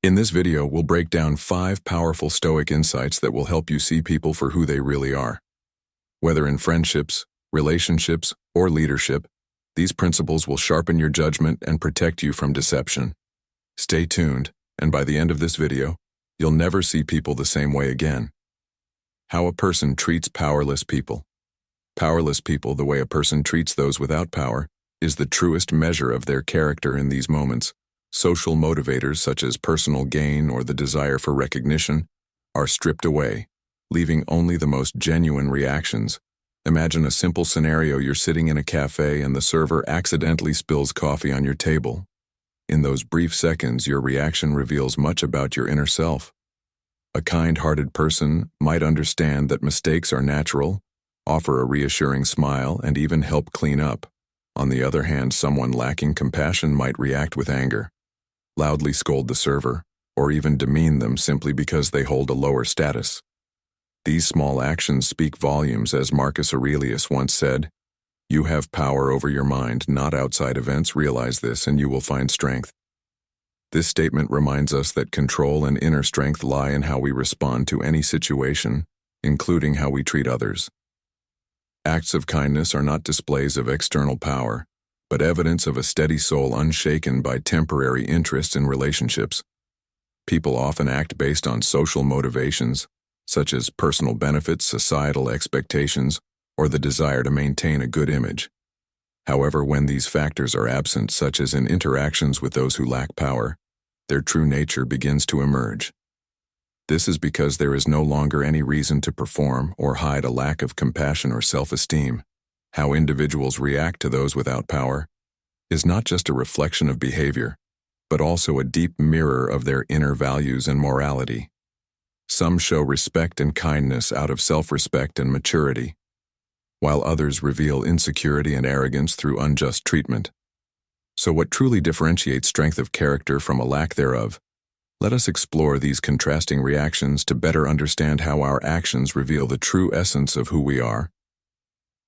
In this video, we'll break down 5 powerful Stoic insights that will help you see people for who they really are. Whether in friendships, relationships, or leadership, these principles will sharpen your judgment and protect you from deception. Stay tuned, and by the end of this video, you'll never see people the same way again. How a person treats powerless people. Powerless people, the way a person treats those without power, is the truest measure of their character in these moments. Social motivators such as personal gain or the desire for recognition are stripped away, leaving only the most genuine reactions. Imagine a simple scenario: you're sitting in a cafe and the server accidentally spills coffee on your table. In those brief seconds, your reaction reveals much about your inner self. A kind-hearted person might understand that mistakes are natural, offer a reassuring smile, and even help clean up. On the other hand, someone lacking compassion might react with anger, loudly scold the server, or even demean them simply because they hold a lower status. These small actions speak volumes. As Marcus Aurelius once said, "You have power over your mind, not outside events. Realize this, and you will find strength." This statement reminds us that control and inner strength lie in how we respond to any situation, including how we treat others. Acts of kindness are not displays of external power, but evidence of a steady soul unshaken by temporary interests in relationships. People often act based on social motivations, such as personal benefits, societal expectations, or the desire to maintain a good image. However, when these factors are absent, such as in interactions with those who lack power, their true nature begins to emerge. This is because there is no longer any reason to perform or hide a lack of compassion or self-esteem. How individuals react to those without power is not just a reflection of behavior, but also a deep mirror of their inner values and morality. Some show respect and kindness out of self-respect and maturity, while others reveal insecurity and arrogance through unjust treatment. So what truly differentiates strength of character from a lack thereof? Let us explore these contrasting reactions to better understand how our actions reveal the true essence of who we are.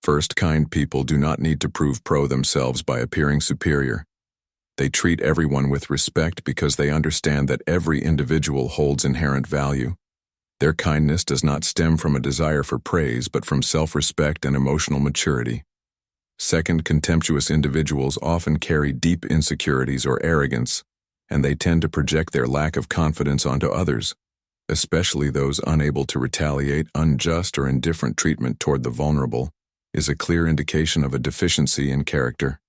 First, kind people do not need to prove themselves by appearing superior. They treat everyone with respect because they understand that every individual holds inherent value. Their kindness does not stem from a desire for praise, but from self-respect and emotional maturity. Second, contemptuous individuals often carry deep insecurities or arrogance, and they tend to project their lack of confidence onto others, especially those unable to retaliate. Unjust or indifferent treatment toward the vulnerable is a clear indication of a deficiency in character.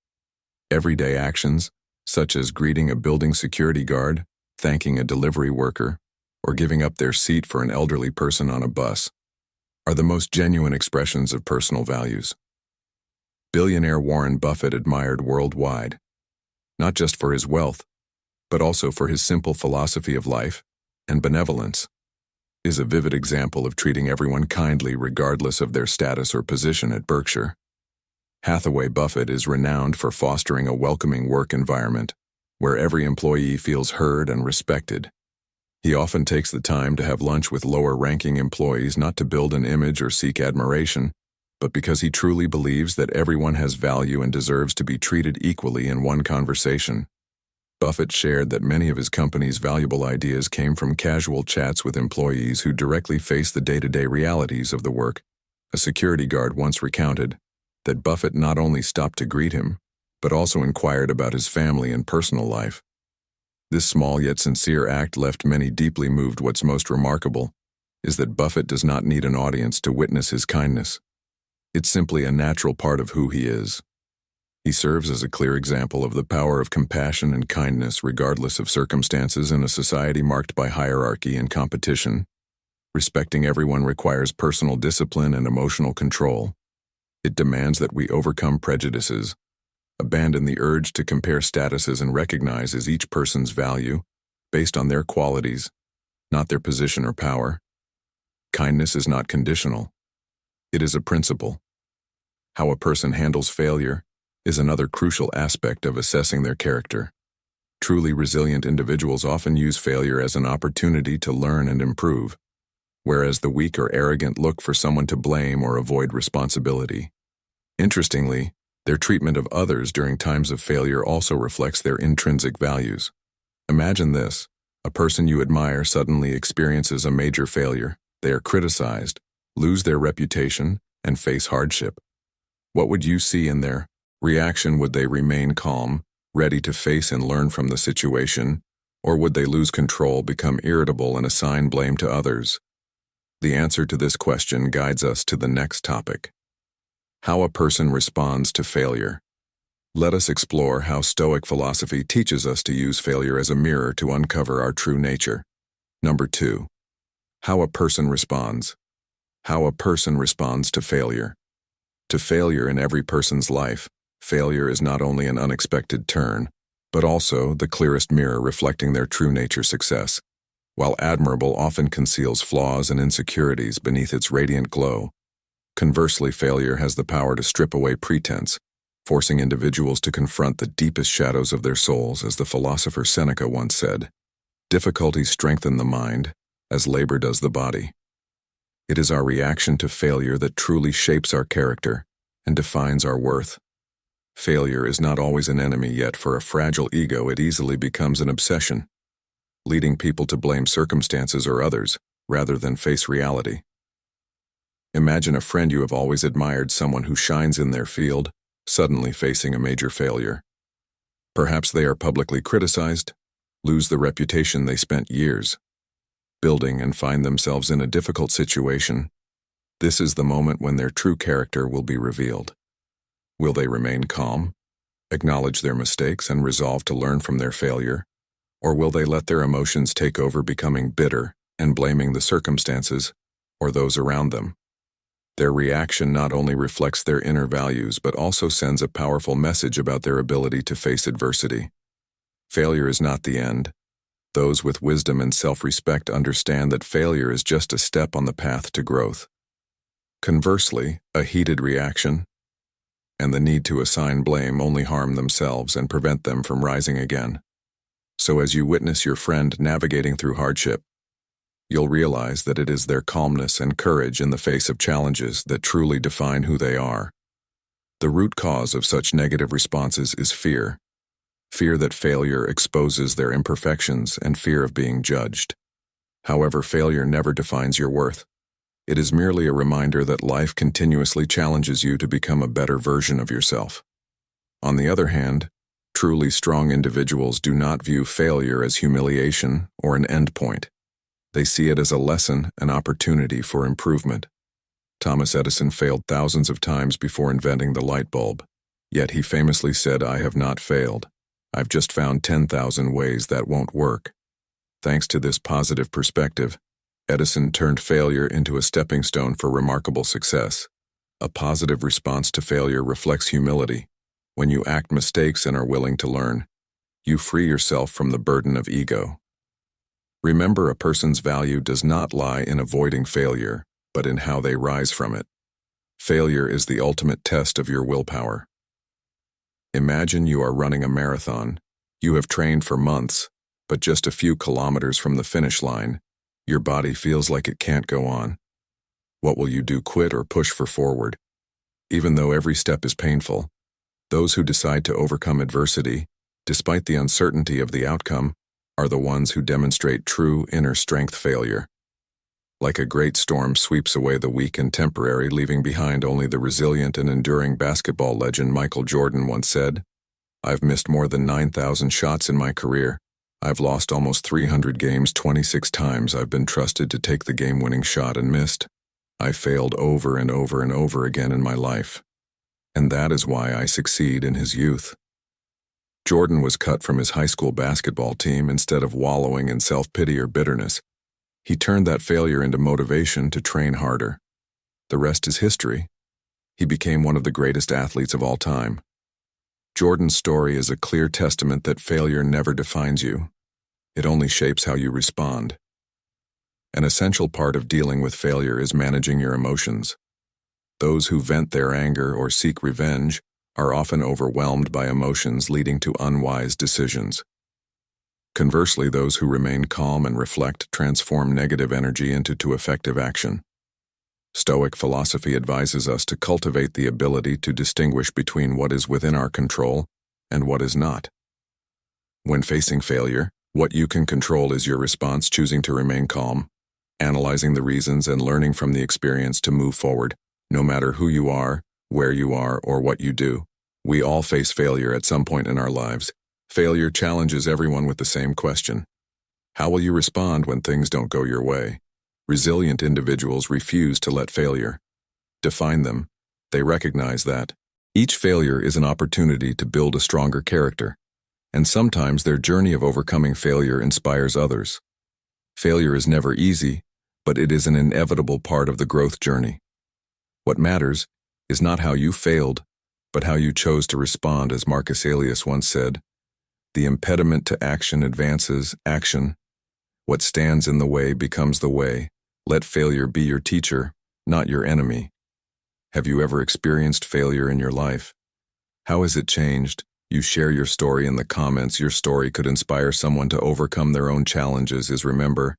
Everyday actions, such as greeting a building security guard, thanking a delivery worker, or giving up their seat for an elderly person on a bus, are the most genuine expressions of personal values. Billionaire Warren Buffett admired worldwide, not just for his wealth, but also for his simple philosophy of life and benevolence. Is a vivid example of treating everyone kindly regardless of their status or position at Berkshire Hathaway. Buffett is renowned for fostering a welcoming work environment where every employee feels heard and respected. He often takes the time to have lunch with lower-ranking employees, not to build an image or seek admiration, but because he truly believes that everyone has value and deserves to be treated equally. In one conversation, Buffett shared that many of his company's valuable ideas came from casual chats with employees who directly face the day-to-day realities of the work. A security guard once recounted that Buffett not only stopped to greet him, but also inquired about his family and personal life. This small yet sincere act left many deeply moved. What's most remarkable is that Buffett does not need an audience to witness his kindness. It's simply a natural part of who he is. He serves as a clear example of the power of compassion and kindness regardless of circumstances. In a society marked by hierarchy and competition, respecting everyone requires personal discipline and emotional control. It demands that we overcome prejudices, abandon the urge to compare statuses, and recognize each person's value based on their qualities, not their position or power. Kindness is not conditional. It is a principle. How a person handles failure is another crucial aspect of assessing their character. Truly resilient individuals often use failure as an opportunity to learn and improve, whereas the weak or arrogant look for someone to blame or avoid responsibility. Interestingly, their treatment of others during times of failure also reflects their intrinsic values. Imagine this: A person you admire suddenly experiences a major failure. They are criticized, lose their reputation, and face hardship. What would you see in their reaction? Would they remain calm, ready to face and learn from the situation, or would they lose control, become irritable, and assign blame to others? The answer to this question guides us to the next topic: how a person responds to failure. Let us explore how Stoic philosophy teaches us to use failure as a mirror to uncover our true nature. Number 2. How a person responds. How a person responds to failure. To failure in every person's life, failure is not only an unexpected turn, but also the clearest mirror reflecting their true nature. Success, while admirable, often conceals flaws and insecurities beneath its radiant glow. Conversely, failure has the power to strip away pretense, forcing individuals to confront the deepest shadows of their souls. As the philosopher Seneca once said, "Difficulties strengthen the mind, as labor does the body." It is our reaction to failure that truly shapes our character and defines our worth. Failure is not always an enemy, yet for a fragile ego it easily becomes an obsession, leading people to blame circumstances or others rather than face reality. Imagine a friend you have always admired, someone who shines in their field, suddenly facing a major failure. Perhaps they are publicly criticized, lose the reputation they spent years building, and find themselves in a difficult situation. This is the moment when their true character will be revealed. Will they remain calm, acknowledge their mistakes, and resolve to learn from their failure? Or will they let their emotions take over, becoming bitter and blaming the circumstances or those around them? Their reaction not only reflects their inner values, but also sends a powerful message about their ability to face adversity. Failure is not the end. Those with wisdom and self-respect understand that failure is just a step on the path to growth. Conversely, a heated reaction and the need to assign blame only harm themselves and prevent them from rising again. So as you witness your friend navigating through hardship, you'll realize that it is their calmness and courage in the face of challenges that truly define who they are. The root cause of such negative responses is fear. Fear that failure exposes their imperfections and fear of being judged. However, failure never defines your worth. It is merely a reminder that life continuously challenges you to become a better version of yourself. On the other hand, truly strong individuals do not view failure as humiliation or an endpoint. They see it as a lesson, an opportunity for improvement. Thomas Edison failed thousands of times before inventing the light bulb. Yet he famously said, "I have not failed. I've just found 10,000 ways that won't work." Thanks to this positive perspective, Edison turned failure into a stepping stone for remarkable success. A positive response to failure reflects humility. When you act mistakes and are willing to learn, you free yourself from the burden of ego. Remember, a person's value does not lie in avoiding failure, but in how they rise from it. Failure is the ultimate test of your willpower. Imagine you are running a marathon. You have trained for months, but just a few kilometers from the finish line, your body feels like it can't go on. What will you do, quit or push forward? Even though every step is painful, those who decide to overcome adversity, despite the uncertainty of the outcome, are the ones who demonstrate true inner strength. Failure, like a great storm, sweeps away the weak and temporary, leaving behind only the resilient and enduring. Basketball legend Michael Jordan once said, "I've missed more than 9,000 shots in my career. I've lost almost 300 games. 26 times I've been trusted to take the game-winning shot and missed. I failed over and over and over again in my life. And that is why I succeed." In his youth, Jordan was cut from his high school basketball team. Instead of wallowing in self-pity or bitterness, he turned that failure into motivation to train harder. The rest is history. He became one of the greatest athletes of all time. Jordan's story is a clear testament that failure never defines you. It only shapes how you respond. An essential part of dealing with failure is managing your emotions. Those who vent their anger or seek revenge are often overwhelmed by emotions, leading to unwise decisions. Conversely, those who remain calm and reflect transform negative energy into effective action. Stoic philosophy advises us to cultivate the ability to distinguish between what is within our control and what is not. When facing failure, What you can control is your response, choosing to remain calm, analyzing the reasons and learning from the experience to move forward, no matter who you are, where you are, or what you do. We all face failure at some point in our lives. Failure challenges everyone with the same question. How will you respond when things don't go your way? Resilient individuals refuse to let failure define them. They recognize that each failure is an opportunity to build a stronger character, and sometimes their journey of overcoming failure inspires others. Failure is never easy, but it is an inevitable part of the growth journey. What matters is not how you failed, but how you chose to respond. As Marcus Aurelius once said, "The impediment to action advances action. What stands in the way becomes the way. Let failure be your teacher, not your enemy." Have you ever experienced failure in your life? How has it changed? You share your story in the comments. Your story could inspire someone to overcome their own challenges. Remember,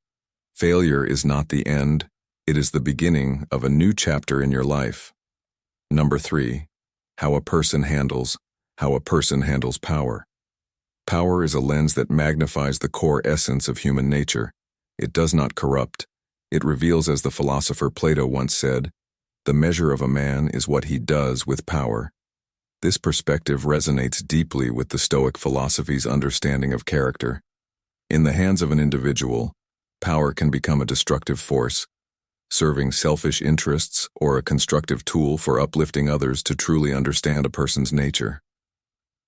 failure is not the end. It is the beginning of a new chapter in your life. Number 3, how a person handles power. Power is a lens that magnifies the core essence of human nature. It does not corrupt. It reveals, as the philosopher Plato once said, "The measure of a man is what he does with power." This perspective resonates deeply with the Stoic philosophy's understanding of character. In the hands of an individual, power can become a destructive force, serving selfish interests, or a constructive tool for uplifting others. To truly understand a person's nature,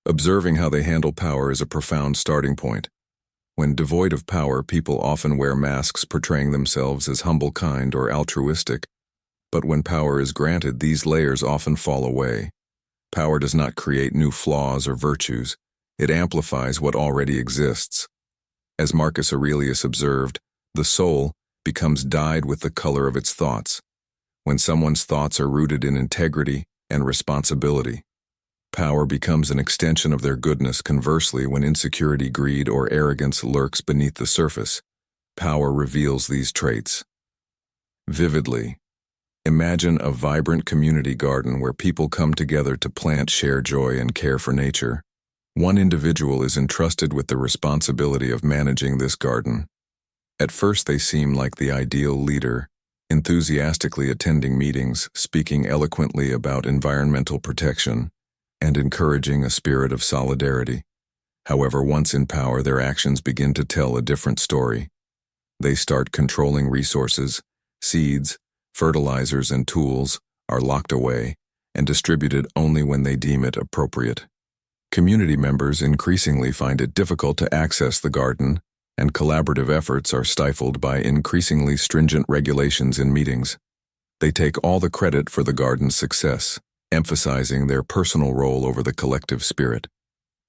observing how they handle power is a profound starting point. When devoid of power, people often wear masks portraying themselves as humble, kind, or altruistic. But when power is granted, these layers often fall away. Power does not create new flaws or virtues. It amplifies what already exists. As Marcus Aurelius observed, the soul becomes dyed with the color of its thoughts. When someone's thoughts are rooted in integrity and responsibility, power becomes an extension of their goodness. Conversely, when insecurity, greed, or arrogance lurks beneath the surface, power reveals these traits vividly. Imagine a vibrant community garden where people come together to plant, share joy, and care for nature. One individual is entrusted with the responsibility of managing this garden. At first, they seem like the ideal leader, enthusiastically attending meetings, speaking eloquently about environmental protection, and encouraging a spirit of solidarity. However, once in power, their actions begin to tell a different story. They start controlling resources. Seeds, fertilizers, and tools are locked away and distributed only when they deem it appropriate. Community members increasingly find it difficult to access the garden, and collaborative efforts are stifled by increasingly stringent regulations in meetings. They take all the credit for the garden's success, emphasizing their personal role over the collective spirit.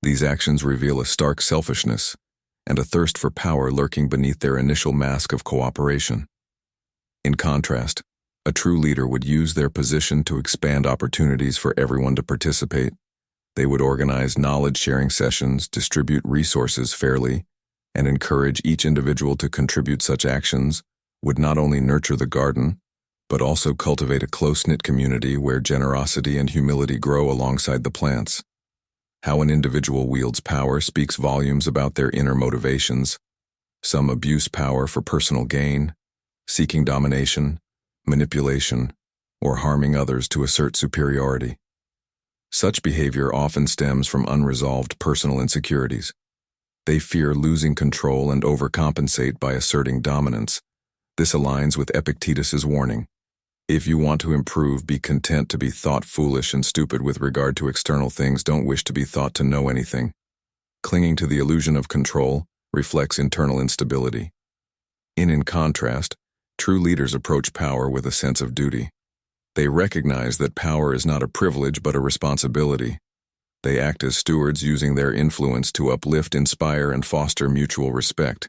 These actions reveal a stark selfishness and a thirst for power lurking beneath their initial mask of cooperation. In contrast, a true leader would use their position to expand opportunities for everyone to participate. They would organize knowledge-sharing sessions, distribute resources fairly, and encourage each individual to contribute. Such actions would not only nurture the garden, but also cultivate a close-knit community where generosity and humility grow alongside the plants. How an individual wields power speaks volumes about their inner motivations. Some abuse power for personal gain, seeking domination, manipulation, or harming others to assert superiority. Such behavior often stems from unresolved personal insecurities. They fear losing control and overcompensate by asserting dominance. This aligns with Epictetus's warning. If you want to improve, be content to be thought foolish and stupid with regard to external things. Don't wish to be thought to know anything. Clinging to the illusion of control reflects internal instability. In contrast, true leaders approach power with a sense of duty. They recognize that power is not a privilege but a responsibility. They act as stewards, using their influence to uplift, inspire, and foster mutual respect.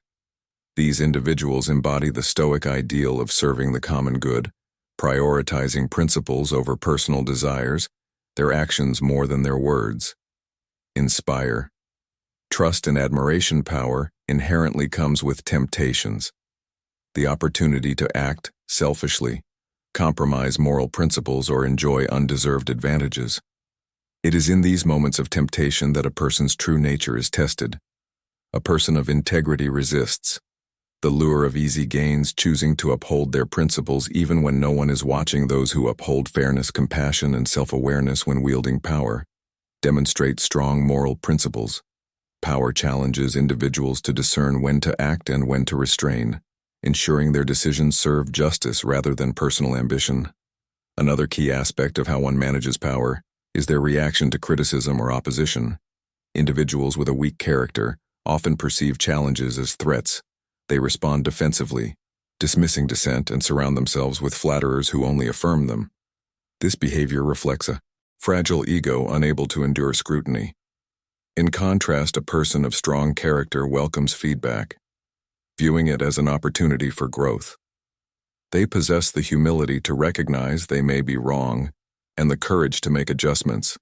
These individuals embody the Stoic ideal of serving the common good, prioritizing principles over personal desires, their actions more than their words. Inspire. Trust and admiration. Power inherently comes with temptations. The opportunity to act selfishly, compromise moral principles, or enjoy undeserved advantages. It is in these moments of temptation that a person's true nature is tested. A person of integrity resists the lure of easy gains, choosing to uphold their principles even when no one is watching. Those who uphold fairness, compassion, and self-awareness when wielding power demonstrate strong moral principles. Power challenges individuals to discern when to act and when to restrain, ensuring their decisions serve justice rather than personal ambition. Another key aspect of how one manages power is their reaction to criticism or opposition. Individuals with a weak character often perceive challenges as threats. They respond defensively, dismissing dissent, and surround themselves with flatterers who only affirm them. This behavior reflects a fragile ego unable to endure scrutiny. In contrast, a person of strong character welcomes feedback, viewing it as an opportunity for growth. They possess the humility to recognize they may be wrong and the courage to make adjustments.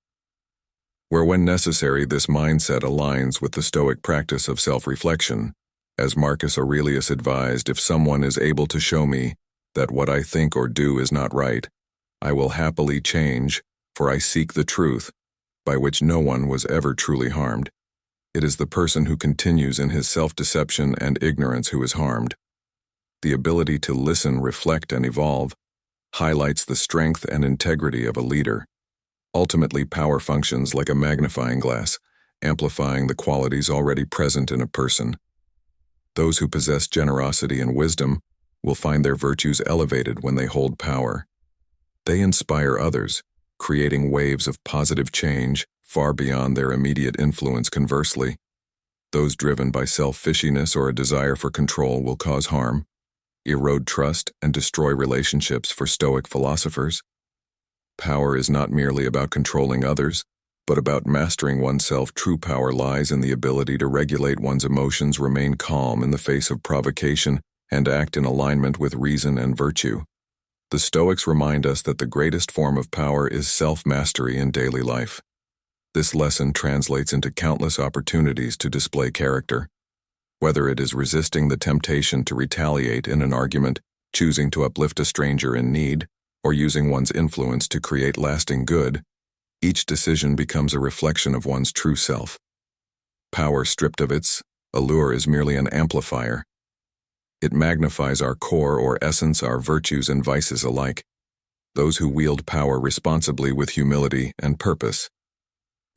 Where when necessary, this mindset aligns with the Stoic practice of self-reflection. As Marcus Aurelius advised, if someone is able to show me that what I think or do is not right, I will happily change, for I seek the truth, by which no one was ever truly harmed. It is the person who continues in his self-deception and ignorance who is harmed. The ability to listen, reflect, and evolve highlights the strength and integrity of a leader. Ultimately, power functions like a magnifying glass, amplifying the qualities already present in a person. Those who possess generosity and wisdom will find their virtues elevated when they hold power. They inspire others, creating waves of positive change far beyond their immediate influence. Conversely, those driven by selfishness or a desire for control will cause harm, erode trust, and destroy relationships. For Stoic philosophers, power is not merely about controlling others, but about mastering oneself. True power lies in the ability to regulate one's emotions, remain calm in the face of provocation, and act in alignment with reason and virtue. The Stoics remind us that the greatest form of power is self-mastery in daily life. This lesson translates into countless opportunities to display character. Whether it is resisting the temptation to retaliate in an argument, choosing to uplift a stranger in need, or using one's influence to create lasting good, each decision becomes a reflection of one's true self. Power stripped of its allure is merely an amplifier. It magnifies our core or essence, our virtues and vices alike. Those who wield power responsibly with humility and purpose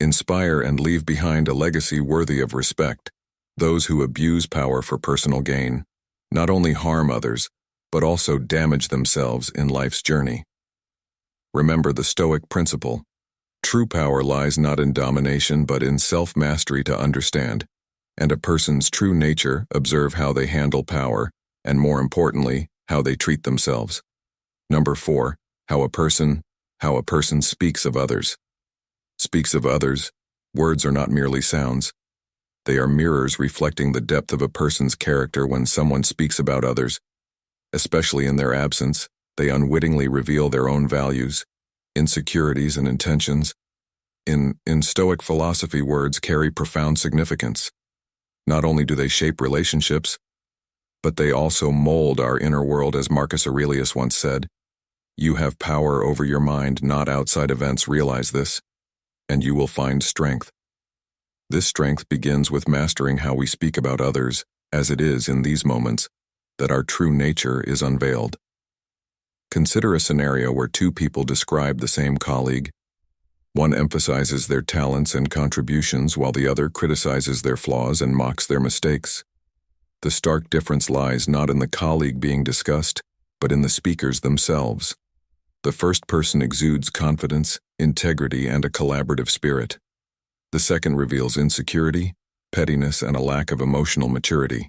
inspire and leave behind a legacy worthy of respect. Those who abuse power for personal gain not only harm others, but also damage themselves in life's journey. Remember the Stoic principle. True power lies not in domination but in self-mastery. To understand and a person's true nature, observe how they handle power, and more importantly, how they treat themselves. Number 4, how a person speaks of others. Speaks of others, words are not merely sounds. They are mirrors reflecting the depth of a person's character. When someone speaks about others, especially in their absence, they unwittingly reveal their own values, insecurities, and intentions. In Stoic philosophy, words carry profound significance. Not only do they shape relationships, but they also mold our inner world. As Marcus Aurelius once said, "You have power over your mind, not outside events. Realize this, and you will find strength." This strength begins with mastering how we speak about others, as it is in these moments that our true nature is unveiled. Consider a scenario where two people describe the same colleague. One emphasizes their talents and contributions while the other criticizes their flaws and mocks their mistakes. The stark difference lies not in the colleague being discussed, but in the speakers themselves. The first person exudes confidence, integrity, and a collaborative spirit. The second reveals insecurity, pettiness, and a lack of emotional maturity.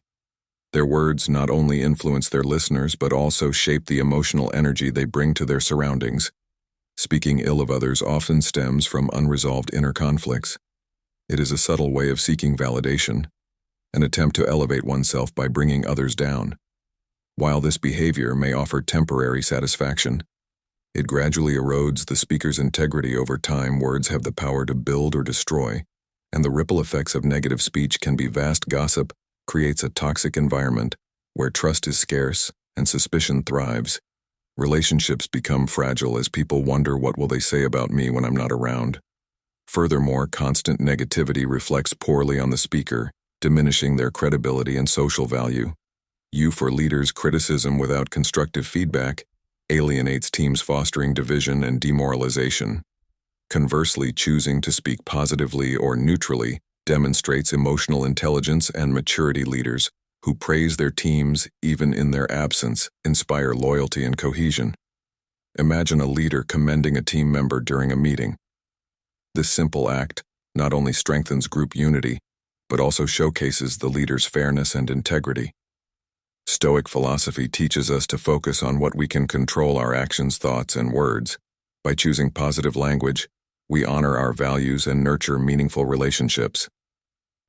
Their words not only influence their listeners but also shape the emotional energy they bring to their surroundings. Speaking ill of others often stems from unresolved inner conflicts. It is a subtle way of seeking validation, an attempt to elevate oneself by bringing others down. While this behavior may offer temporary satisfaction, it gradually erodes the speaker's integrity over time. Words have the power to build or destroy, and the ripple effects of negative speech can be vast. Gossip creates a toxic environment where trust is scarce and suspicion thrives. Relationships become fragile as people wonder, what will they say about me when I'm not around? Furthermore, constant negativity reflects poorly on the speaker, diminishing their credibility and social value. U for leaders, criticism without constructive feedback alienates teams, fostering division and demoralization. Conversely, choosing to speak positively or neutrally demonstrates emotional intelligence and maturity. Leaders who praise their teams even in their absence inspire loyalty and cohesion. Imagine a leader commending a team member during a meeting. This simple act not only strengthens group unity, but also showcases the leader's fairness and integrity. Stoic philosophy teaches us to focus on what we can control: our actions, thoughts, and words. By choosing positive language, we honor our values and nurture meaningful relationships.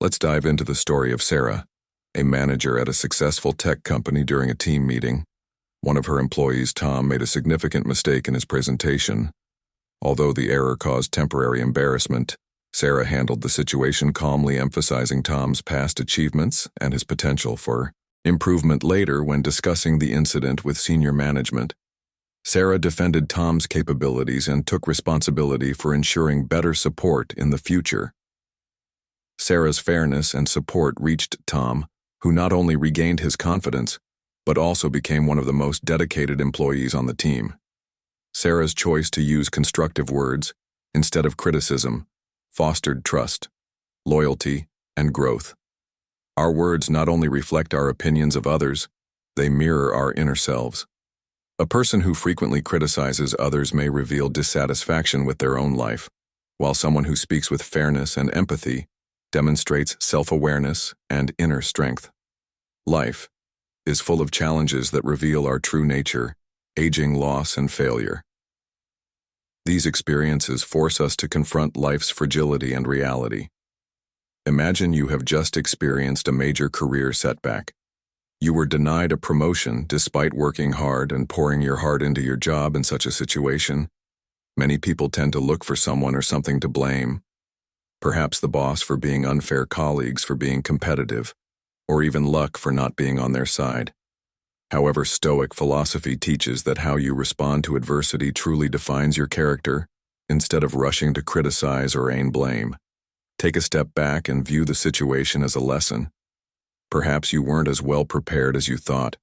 Let's dive into the story of Sarah, a manager at a successful tech company. During a team meeting, one of her employees, Tom, made a significant mistake in his presentation. Although the error caused temporary embarrassment, Sarah handled the situation calmly, emphasizing Tom's past achievements and his potential for improvement. Later, when discussing the incident with senior management, Sarah defended Tom's capabilities and took responsibility for ensuring better support in the future. Sarah's fairness and support reached Tom, who not only regained his confidence, but also became one of the most dedicated employees on the team. Sarah's choice to use constructive words instead of criticism fostered trust, loyalty, and growth. Our words not only reflect our opinions of others, they mirror our inner selves. A person who frequently criticizes others may reveal dissatisfaction with their own life, while someone who speaks with fairness and empathy demonstrates self-awareness and inner strength. Life is full of challenges that reveal our true nature: aging, loss, and failure. These experiences force us to confront life's fragility and reality. Imagine you have just experienced a major career setback. You were denied a promotion despite working hard and pouring your heart into your job. In such a situation, many people tend to look for someone or something to blame. Perhaps the boss for being unfair, colleagues for being competitive, or even luck for not being on their side. However, Stoic philosophy teaches that how you respond to adversity truly defines your character. Instead of rushing to criticize or aim blame, take a step back and view the situation as a lesson. Perhaps you weren't as well prepared as you thought.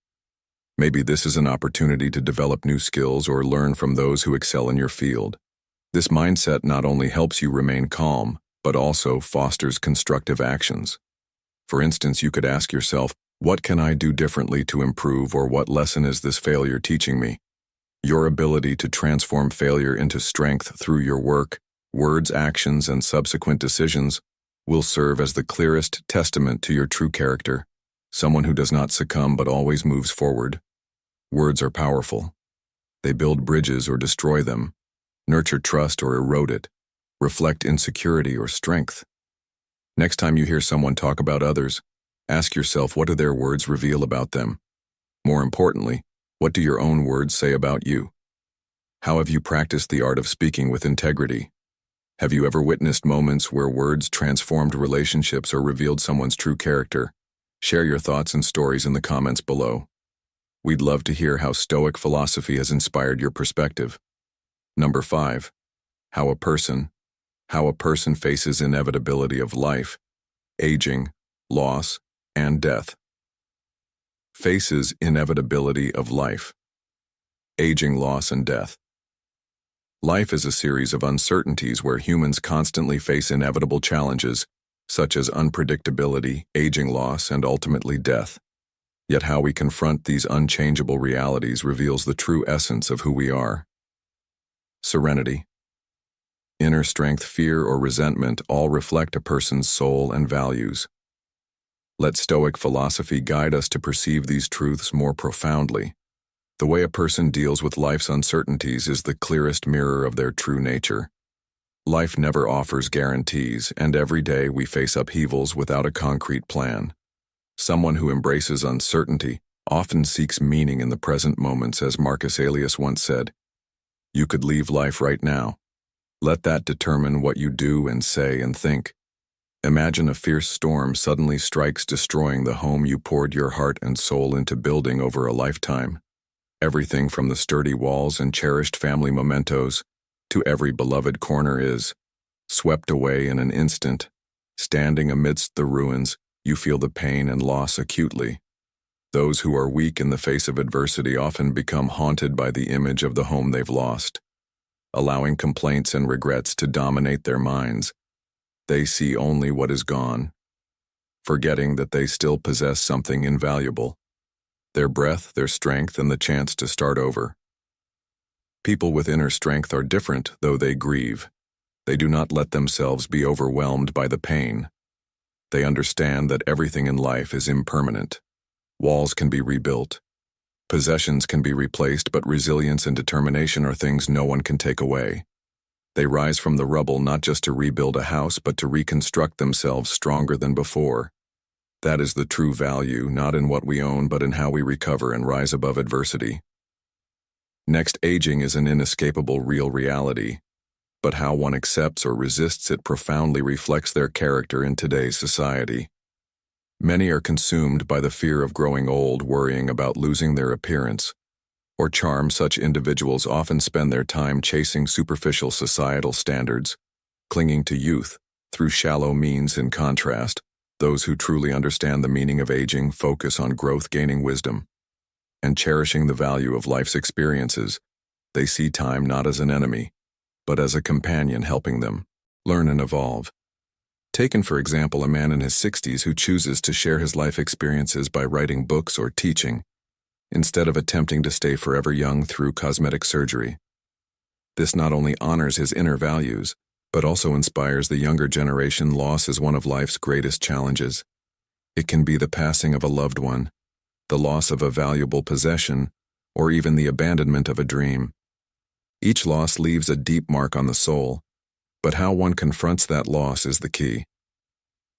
Maybe this is an opportunity to develop new skills or learn from those who excel in your field. This mindset not only helps you remain calm, but also fosters constructive actions. For instance, you could ask yourself, what can I do differently to improve, or what lesson is this failure teaching me? Your ability to transform failure into strength through your work, words, actions, and subsequent decisions will serve as the clearest testament to your true character, someone who does not succumb but always moves forward. Words are powerful. They build bridges or destroy them, nurture trust or erode it, reflect insecurity or strength. Next time you hear someone talk about others, ask yourself, what do their words reveal about them? More importantly, what do your own words say about you? How have you practiced the art of speaking with integrity? Have you ever witnessed moments where words transformed relationships or revealed someone's true character? Share your thoughts and stories in the comments below. We'd love to hear how Stoic philosophy has inspired your perspective. Number 5. How a person faces inevitability of life, aging, loss, and death. Faces inevitability of life, aging, loss, and death. Life is a series of uncertainties where humans constantly face inevitable challenges, such as unpredictability, aging, loss, and ultimately death. Yet how we confront these unchangeable realities reveals the true essence of who we are. Serenity, inner strength, fear, or resentment all reflect a person's soul and values. Let Stoic philosophy guide us to perceive these truths more profoundly. The way a person deals with life's uncertainties is the clearest mirror of their true nature. Life never offers guarantees, and every day we face upheavals without a concrete plan. Someone who embraces uncertainty often seeks meaning in the present moments. As Marcus Aurelius once said, "You could leave life right now. Let that determine what you do and say and think." Imagine a fierce storm suddenly strikes, destroying the home you poured your heart and soul into building over a lifetime. Everything from the sturdy walls and cherished family mementos to every beloved corner is swept away in an instant. Standing amidst the ruins, You feel the pain and loss acutely. Those who are weak in the face of adversity often become haunted by the image of the home they've lost, allowing complaints and regrets to dominate their minds. They see only what is gone, forgetting that they still possess something invaluable: their breath, their strength, and the chance to start over. People with inner strength are different, though they grieve. They do not let themselves be overwhelmed by the pain. They understand that everything in life is impermanent. Walls can be rebuilt. Possessions can be replaced, but resilience and determination are things no one can take away. They rise from the rubble not just to rebuild a house, but to reconstruct themselves stronger than before. That is the true value, not in what we own, but in how we recover and rise above adversity. Next, aging is an inescapable real reality, but how one accepts or resists it profoundly reflects their character in today's society. Many are consumed by the fear of growing old, worrying about losing their appearance or charm. Such individuals often spend their time chasing superficial societal standards, clinging to youth through shallow means. In contrast, those who truly understand the meaning of aging focus on growth, gaining wisdom, and cherishing the value of life's experiences. They see time not as an enemy, but as a companion helping them learn and evolve. Taken for example, a man in his 60s who chooses to share his life experiences by writing books or teaching, instead of attempting to stay forever young through cosmetic surgery. This not only honors his inner values, but also inspires the younger generation. Loss is one of life's greatest challenges. It can be the passing of a loved one, the loss of a valuable possession, or even the abandonment of a dream. Each loss leaves a deep mark on the soul, but how one confronts that loss is the key.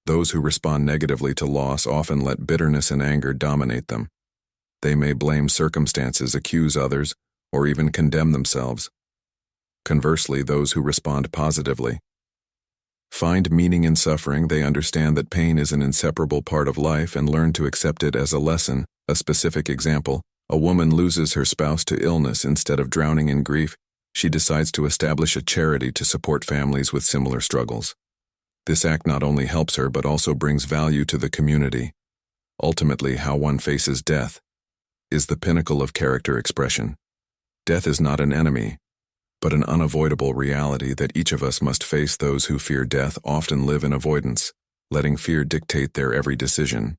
Those who respond negatively to loss often let bitterness and anger dominate them. They may blame circumstances, accuse others, or even condemn themselves. Conversely, those who respond positively find meaning in suffering. They understand that pain is an inseparable part of life and learn to accept it as a lesson. A specific example: a woman loses her spouse to illness. Instead of drowning in grief, she decides to establish a charity to support families with similar struggles. This act not only helps her but also brings value to the community. Ultimately, how one faces death is the pinnacle of character expression. Death is not an enemy, but an unavoidable reality that each of us must face. Those who fear death often live in avoidance, letting fear dictate their every decision.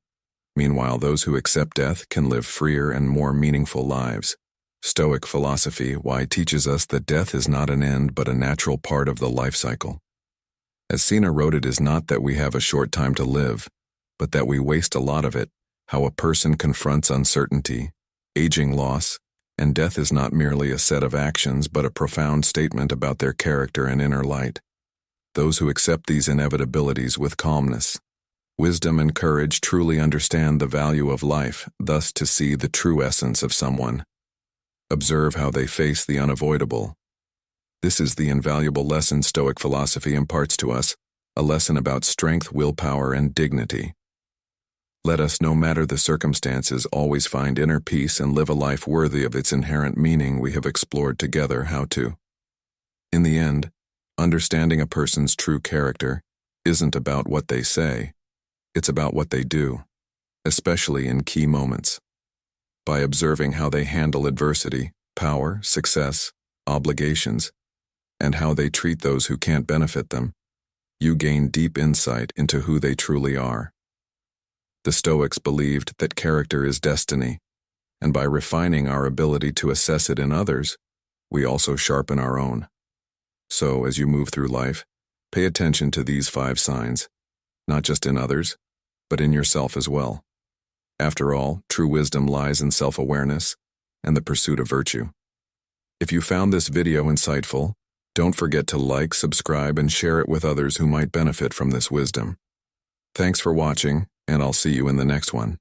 Meanwhile, those who accept death can live freer and more meaningful lives. Stoic philosophy teaches us that death is not an end but a natural part of the life cycle. As Seneca wrote, it is not that we have a short time to live, but that we waste a lot of it. How a person confronts uncertainty, aging, loss, and death is not merely a set of actions but a profound statement about their character and inner light. Those who accept these inevitabilities with calmness, wisdom, and courage truly understand the value of life. Thus, to see the true essence of someone, observe how they face the unavoidable. This is the invaluable lesson Stoic philosophy imparts to us, a lesson about strength, willpower, and dignity. Let us, no matter the circumstances, always find inner peace and live a life worthy of its inherent meaning. We have explored together how to. In the end, understanding a person's true character isn't about what they say, it's about what they do, especially in key moments. By observing how they handle adversity, power, success, obligations, and how they treat those who can't benefit them, you gain deep insight into who they truly are. The Stoics believed that character is destiny, and by refining our ability to assess it in others, we also sharpen our own. So, as you move through life, pay attention to these 5 signs, not just in others, but in yourself as well. After all, true wisdom lies in self-awareness and the pursuit of virtue. If you found this video insightful, don't forget to like, subscribe, and share it with others who might benefit from this wisdom. Thanks for watching, and I'll see you in the next one.